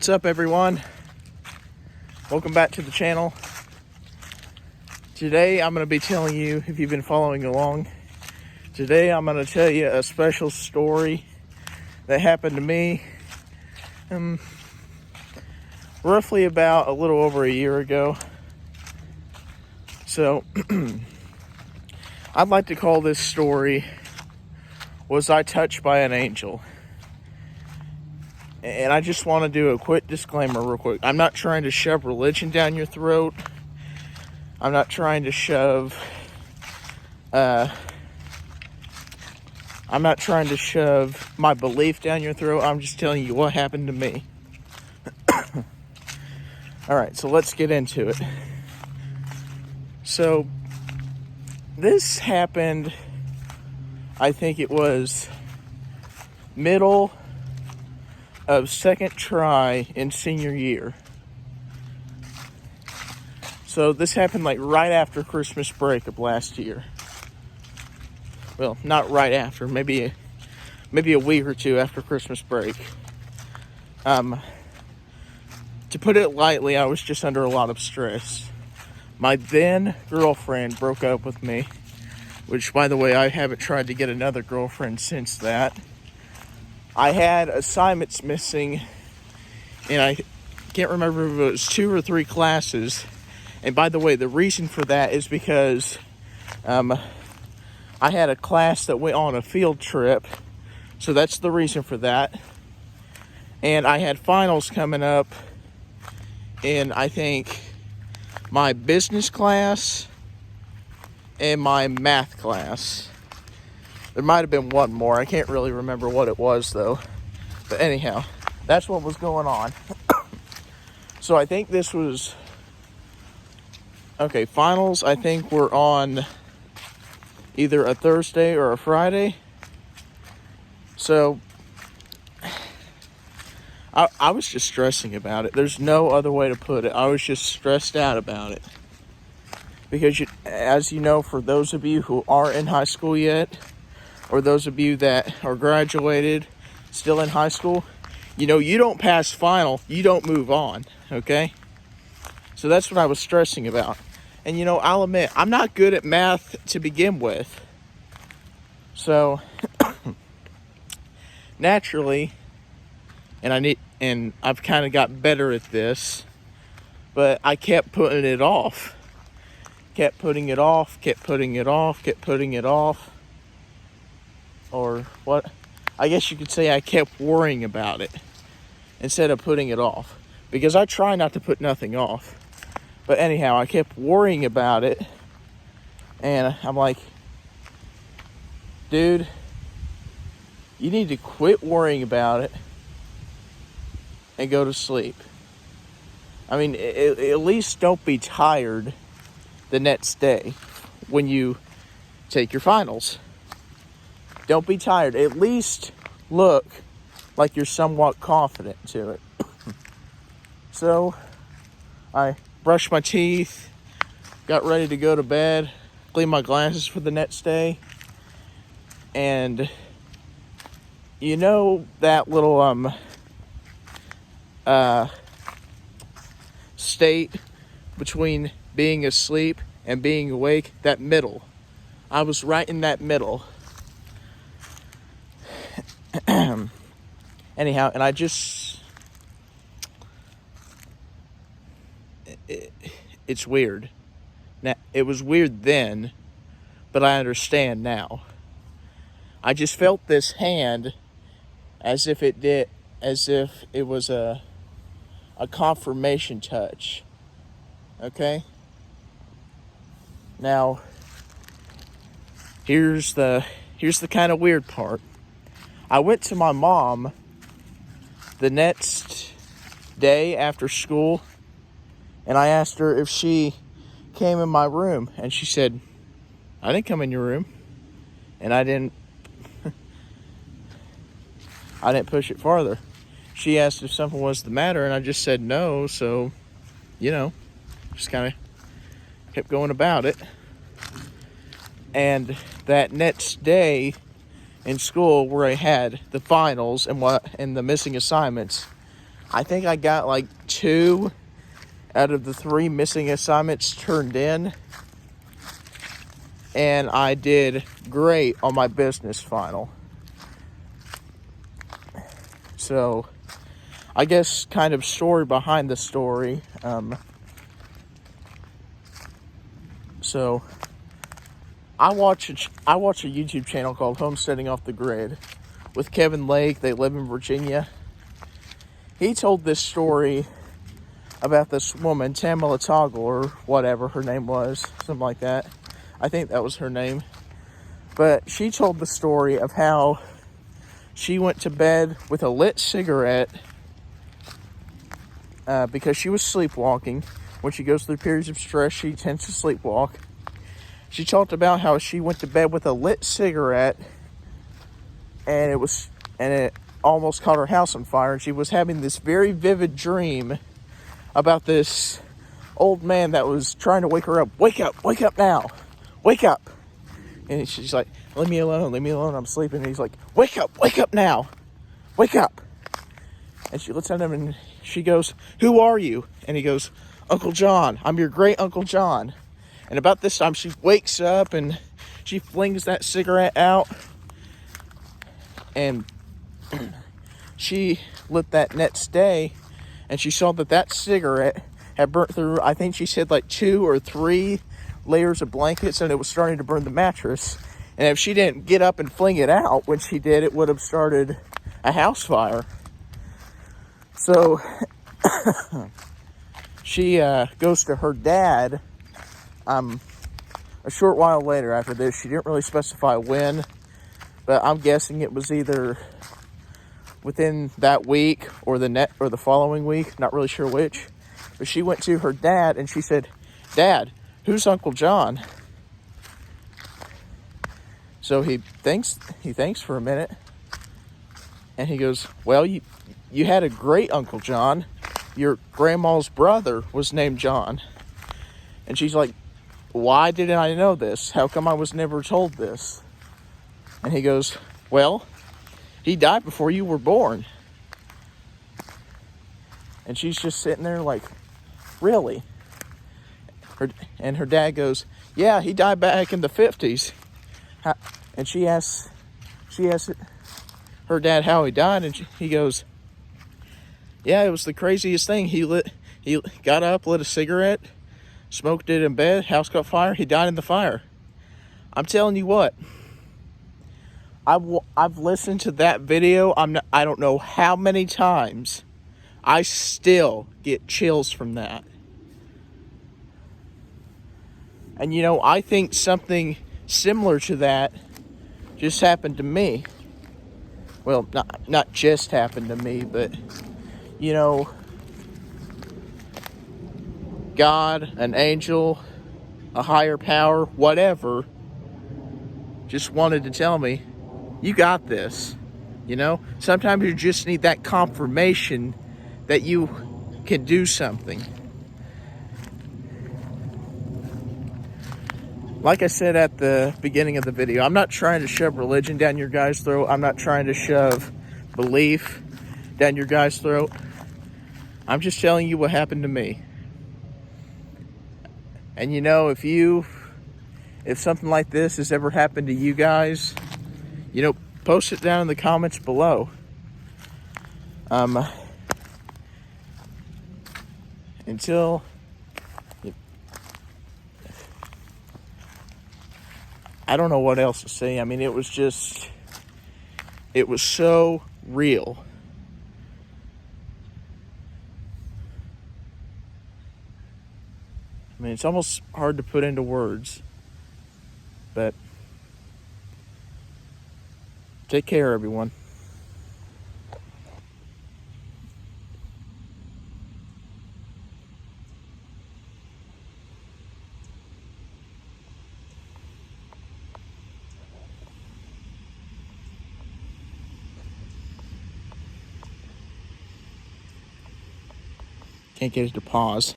What's up, everyone? Welcome back to the channel. Today I'm going to be telling you, if you've been following along, today I'm going to tell you a special story that happened to me roughly about a little over a year ago. So I'd like to call this story, Was I Touched by an Angel? And I just want to do a quick disclaimer real quick. I'm not trying to shove religion down your throat. I'm not trying to shove my belief down your throat. I'm just telling you what happened to me. Alright, so let's get into it. So, this happened, I think it was middle of second try in senior year. So this happened like right after Christmas break of last year. Well, not right after, maybe a week or two after Christmas break. To put it lightly, I was just under a lot of stress. My then girlfriend broke up with me, which, by the way, I haven't tried to get another girlfriend since that. I had assignments missing, and I can't remember if it was 2 or 3 classes. And by the way, the reason for that is because I had a class that went on a field trip, so that's the reason for that. And I had finals coming up in, I think, my business class and my math class. There might have been one more. I can't really remember what it was, though. But anyhow, that's what was going on. So I think this was... Okay, finals, I think, were on either a Thursday or a Friday. So, I was just stressing about it. There's no other way to put it. I was just stressed out about it. Because, as you know, for those of you who aren't in high school yet, or those of you that are graduated, still in high school, you know, you don't pass final, you don't move on, okay? So that's what I was stressing about. And, you know, I'll admit, I'm not good at math to begin with. So, naturally, and I've kind of got better at this, but I kept putting it off. Kept putting it off. Or what? I guess you could say I kept worrying about it instead of putting it off. Because I try not to put nothing off. But anyhow, I kept worrying about it. And I'm like, dude, you need to quit worrying about it and go to sleep. I mean, at least don't be tired the next day when you take your finals. Don't be tired. At least look like you're somewhat confident to it. So, I brushed my teeth, got ready to go to bed, cleaned my glasses for the next day, and you know that little state between being asleep and being awake, that middle. I was right in that middle. Anyhow, and I just... It's weird. Now, it was weird then, but I understand now. I just felt this hand as if it was a confirmation touch. Okay? Now, here's the kind of weird part. I went to my mom the next day after school, and I asked her if she came in my room, and she said, I didn't come in your room. And I didn't push it farther. She asked if something was the matter, and I just said no, so, you know, just kind of kept going about it. And that next day in school, where I had the finals and the missing assignments, I think I got like 2 out of the 3 missing assignments turned in. And I did great on my business final. So, I guess kind of story behind the story. So, I watch a YouTube channel called Homesteading Off the Grid with Kevin Lake. They live in Virginia. He told this story about this woman, Tamala Toggle, or whatever her name was, something like that. I think that was her name. But she told the story of how she went to bed with a lit cigarette because she was sleepwalking. When she goes through periods of stress, she tends to sleepwalk. She talked about how she went to bed with a lit cigarette, and it almost caught her house on fire. And she was having this very vivid dream about this old man that was trying to wake her up. Wake up now, wake up. And she's like, leave me alone, I'm sleeping. And he's like, wake up now, wake up. And she looks at him and she goes, who are you? And he goes, Uncle John, I'm your great Uncle John. And about this time, she wakes up and she flings that cigarette out. And she lit that next day, and she saw that cigarette had burnt through, I think she said like 2 or 3 layers of blankets, and it was starting to burn the mattress. And if she didn't get up and fling it out when she did, it would have started a house fire. So she goes to her dad a short while later after this. She didn't really specify when, but I'm guessing it was either within that week or the following week. Not really sure which. But she went to her dad and she said, Dad, who's Uncle John? So he thinks for a minute, and he goes, well, you had a great Uncle John. Your grandma's brother was named John. And she's like, why didn't I know this? How come I was never told this? And he goes, well, he died before you were born. And she's just sitting there like, really? And her dad goes, yeah, he died back in the 50s. And she asks her dad how he died, and he goes, yeah, it was the craziest thing. He got up, lit a cigarette, smoked it in bed, house caught fire, he died in the fire. I'm telling you what, I've listened to that video, I don't know how many times. I still get chills from that. And I think something similar to that just happened to me. Well, not just happened to me, but God, an angel, a higher power, whatever, just wanted to tell me, you got this. Sometimes you just need that confirmation that you can do something. Like I said at the beginning of the video, I'm not trying to shove religion down your guys' throat. I'm not trying to shove belief down your guys' throat. I'm just telling you what happened to me. And if something like this has ever happened to you guys, post it down in the comments below. Until I don't know what else to say. I mean, it was so real. I mean, it's almost hard to put into words, but take care, everyone. Can't get it to pause.